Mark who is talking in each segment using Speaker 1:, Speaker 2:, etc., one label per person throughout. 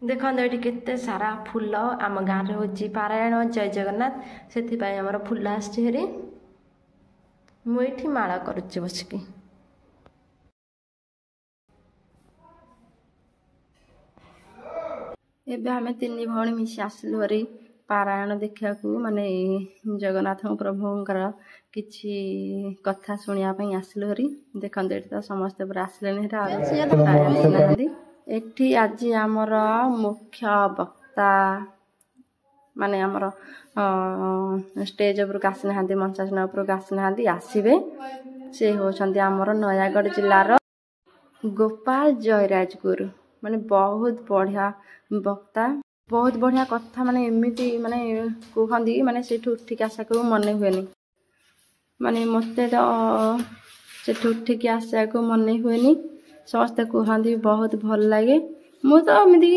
Speaker 1: देखते ये केते सारा फूल आम गाँव में हूँ पारायण जय जगन्नाथ से आमर फूल आसरी मुझे माला करुच्ची बसिकी एबे आम तीन भौणी मिसी आसलु हरी पारायण देखा माने जगन्नाथ प्रभुंकर किछि कथा शुणियापाई आसलु हरी देखते ये तो समस्ते पूरा आसले एठी आज आमर मुख्य वक्ता माने आमर स्टेज उपरक आसना मंचासन उपरक आसना आसवे से होचंती आमर नयागढ़ जिलार गोपाल जयराजगुरु माने बहुत बढ़िया वक्ता बहुत बढ़िया कथा माने एमती माने कहती माने से उठिक आशा को मन हुए माने मत तो उठिक आशा को मन हुए समस्ते कहती बहुत भल लगे मु तो एमती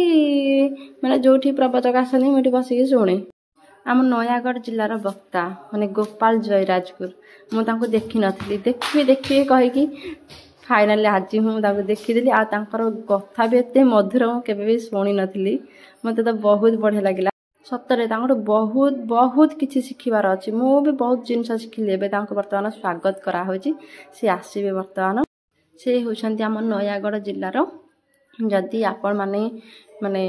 Speaker 1: माने जो प्रवचक आसती मुझे बसिक शुणे आम नयागढ़ जिलार वक्ता माने गोपाल जयराजगुरु मुझे देखी नी देखी कहीकि फाइनाली आज मुझे देखीदेली आर कथा भी एत मधुर केवे शुणी नी मत तो बहुत बढ़िया लगे सतरे बहुत बहुत किसी शिखबार अच्छी मु भी बहुत जिनस शिखिली बर्तमान स्वागत कराई सी आसवे बर्तमान से होती आम नयागढ़ जिलार जदि आपण माने माने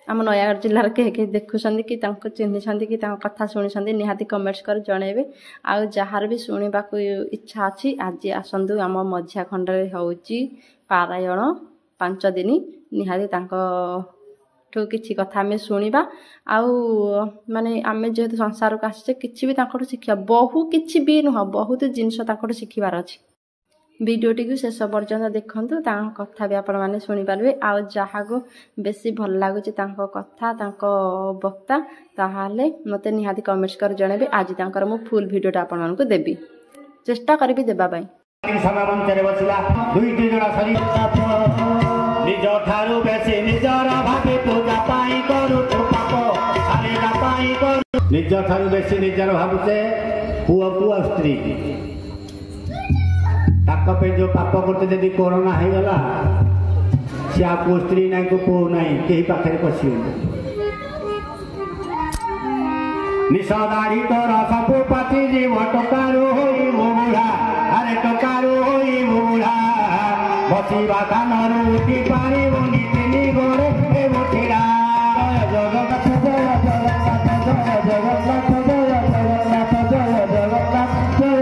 Speaker 1: आम नयागढ़ जिलार कहीं देखुं कि चिन्ह कि कथा शुणी निहाती कमेंट्स कर जनइबे आउ जार भी शुणा इच्छा अच्छी आज आसतु आम मझिया खंडे होची पारायण 5 दिन निहाती ठू किसी कथा आम शुणा आउ माने आम जेहेतु संसार को आसे कि भी शिखा बहु कि भी नुह बहुत जिनस शिखबार अच्छी वीडियोटी को शेष पर्यंत देखूँ कथा भी आपण मैंने शुणिपारे आउ जहाँ को बेसी भल लगुच कथा वक्ता ताहले मत निहाती कमेंट्स कर जनइबे आज मु फुल वीडियोटा आपण मानक देवी चेष्टा करी देवाई
Speaker 2: स्त्री जो पाप करते जदि कोरोना हो गला सी आपको स्त्री ना को पो ना कहीं पाखे पशि निषदारी तो सबू पाती जीव टकारू होई मुमुढ़ा अरे टकारू होई मुमुढ़ा बसिबा कानरू उठी पारिबनी तिनी गोरे ए मुठिरा जगन्नाथ जय जगन्नाथ जय जगन्नाथ जय जगन्नाथ जय जगन्नाथ जय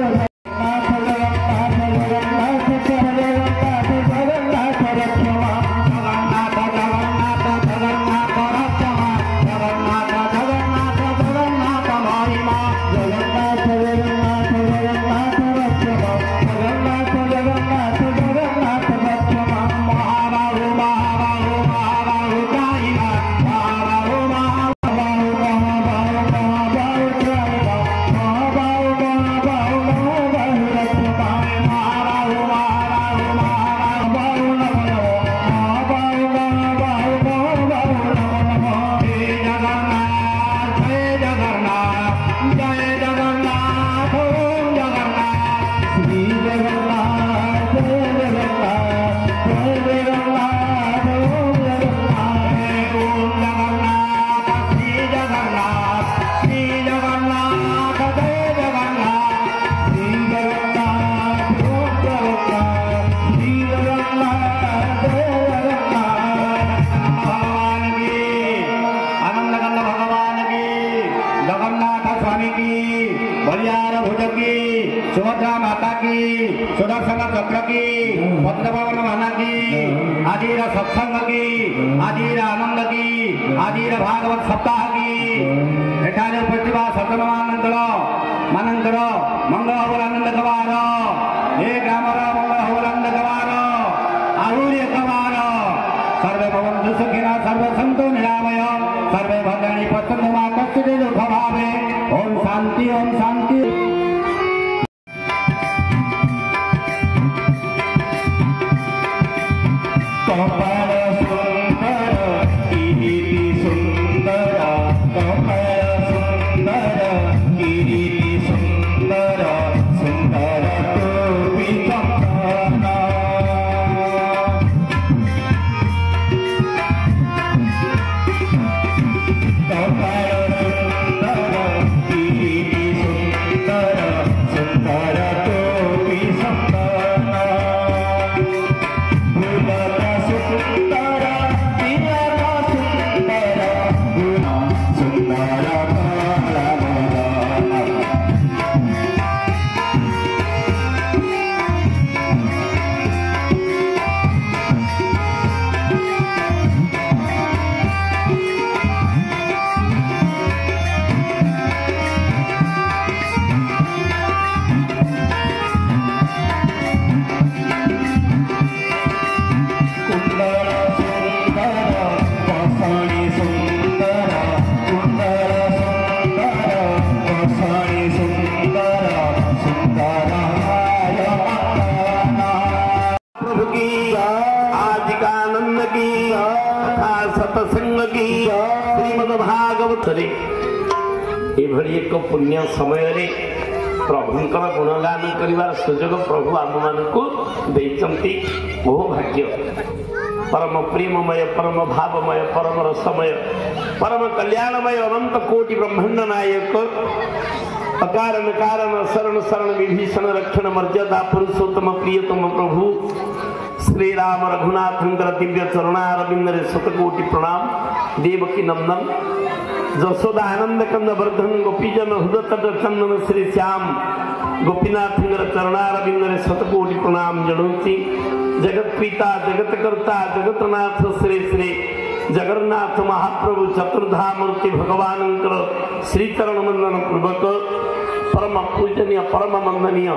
Speaker 2: सुभद्रा माता की सुदर्शन चक्र की पद्मवन माना की आदिर सत्संग की आदिर आनंद की आदिर भागवत सप्ताह की एठारे प्रतिभा सतनमानंदर मानंदर मंगल होल आनंद कबार ए ग्रामर मंगल होल आनंद कबार आहुरी कबार सर्वे भवन्तु सुखिनः सर्वे सन्तु निरामय सर्वे भद्राणि पश्यन्तु मा कश्चित् दुःख भावे ओम शांति ओम शांति।
Speaker 3: की सत्संग की श्रीमद् भागवत रे एभली एक पुण्य समय प्रभुंकर गुणगान करिवार सुजोग प्रभु आम मानकु देइचंती बहु भाग्य परम प्रेममय परम भावमय परम रसमय परम कल्याणमय अनंत कोटि ब्रह्मांड नायक अकारण कारण शरण शरण विभीषण रक्षण मर्यादा पुरुषोत्तम प्रियतम प्रभु श्री राम रघुनाथंकर दिव्य चरणारविंद रे शतकोटि प्रणाम देवकी नंदन जसोदा आनंद कंद वर्धन गोपीजन हृदय चंदन श्री श्याम गोपीनाथंकर चरणारविंद रे शतकोटि प्रणाम जणुची जगत पिता जगत कर्ता जगतनाथ श्री श्री जगन्नाथ महाप्रभु चतुर्धा मूर्ति भगवान श्रीचरण वंदन पूर्वक परम पूजनीय परम वंदनीय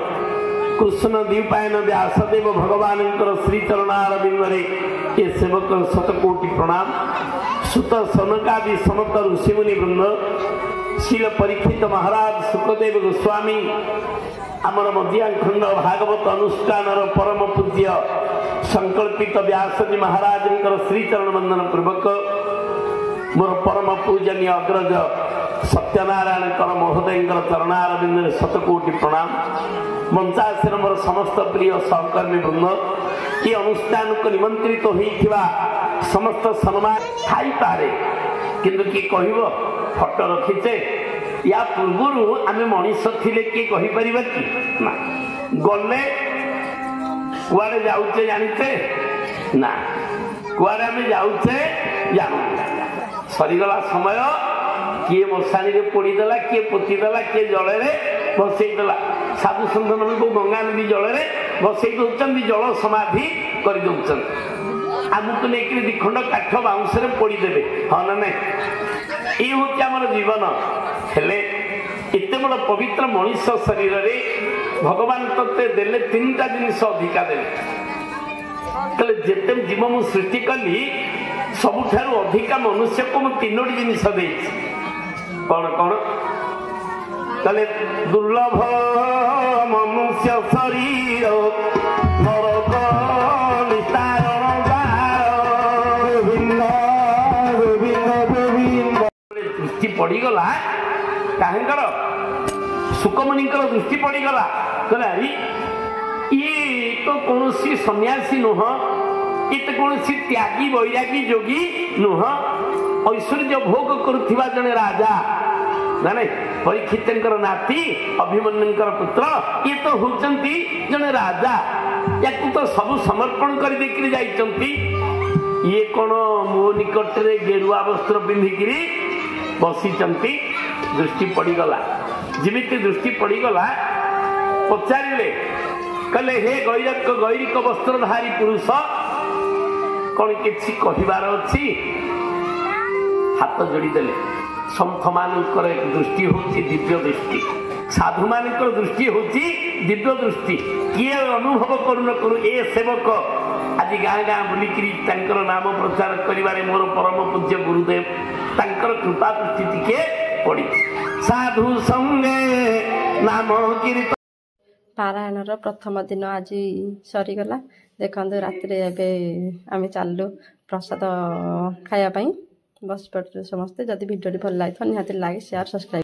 Speaker 3: कृष्ण द्वीपायन व्यासदेव भगवान श्रीचरणारविंद रे ये सेवक शतकोटि प्रणाम सुत सनकादि समस्त ऋषिमुनि वृंद शील परीक्षित महाराज सुखदेव गोस्वामी आमर मध्यांखंड भागवत अनुष्ठान परम पूज्य संकल्पित व्यासजी महाराज श्रीचरण वंदन पूर्वक मोर परम पूजनीय अग्रज सत्यनारायण कर महोदय चरणारविंद शतकोटि प्रणाम मंचासीन मोर समस्त प्रिय सहकर्मी वृंद ये अनुष्ठान को निमंत्रित होइथिबा समस्त सम्मान थाई पारे किंतु किए कहिबो फोटो रखिचे या पूर्व आम मनीष थिले किए कहि परिबा कि ना गले कुआड़े जाऊचे जानिते ना कुआड़े आम जाऊचे जानू सरीगला समय किए मशाणी रे पोड़ीदेला किए पोतीदेला किए जल भसईदेला साधु संत मान गंगा नदी जल भसई दौरान जल समाधि कर दौरान आमको नहीं दिखंड काठ बाउंस पोड़ीदेवे हाँ ना नहीं ये हूँ आम जीवन हेले एत बड़ पवित्र मनीष शरीर रे भगवान तत्ते देले तीनटा जिनिस अधिका देले जिते जीव मु सृष्टि कली सबुठारु अधिका मनुष्य को मु तीनोटी जिनिस देइछि कौन कौन कले दुर्लभ मनुष्य शरीर नरक निस्तारण दृष्टि पड़गला काहेंकर सुकमणिकर दृष्टि पड़गला कहला ये तो कौन सन्यासी नुह ये तो कौन त्यागी वैरागी जोगी नुह ऐश्वर्य भोग करुवा जने राजा ना नहीं परीक्षित नाती अभिमन्युंकर पुत्र ये तो होचंती जने राजा या तो सब समर्पण कर देकरी जाइचंती ये कौन मो निकट रे गेरुआ वस्त्र पिंधिकी बसीचंती दृष्टि पड़गला जिमिति दृष्टि पड़गला पचारे कले हे गैरिक वस्त्रधारी पुरुष कौन किसी कहबार अच्छी हाथ जोड़ीदेले सन्थ मानकर एक दृष्टि होची दिव्य दृष्टि साधु मानकर दृष्टि होची दिव्य दृष्टि किए अनुभव करू न करू ए सेवक आज गाँ गाँ बुलिकी नाम प्रचार करिवारे मोर परम पूज्य गुरुदेव तांकर कृपा दृष्टि टिके पड़ी साधु संगे नाम कीर्तन
Speaker 1: पारायणर प्रथम दिन आज सरीगला देखते राति आम चलु प्रसाद खायापाई बस पड़ू समस्ते जदि भिडियो भल लगे निहाती लाइक शेयर सब्सक्राइब।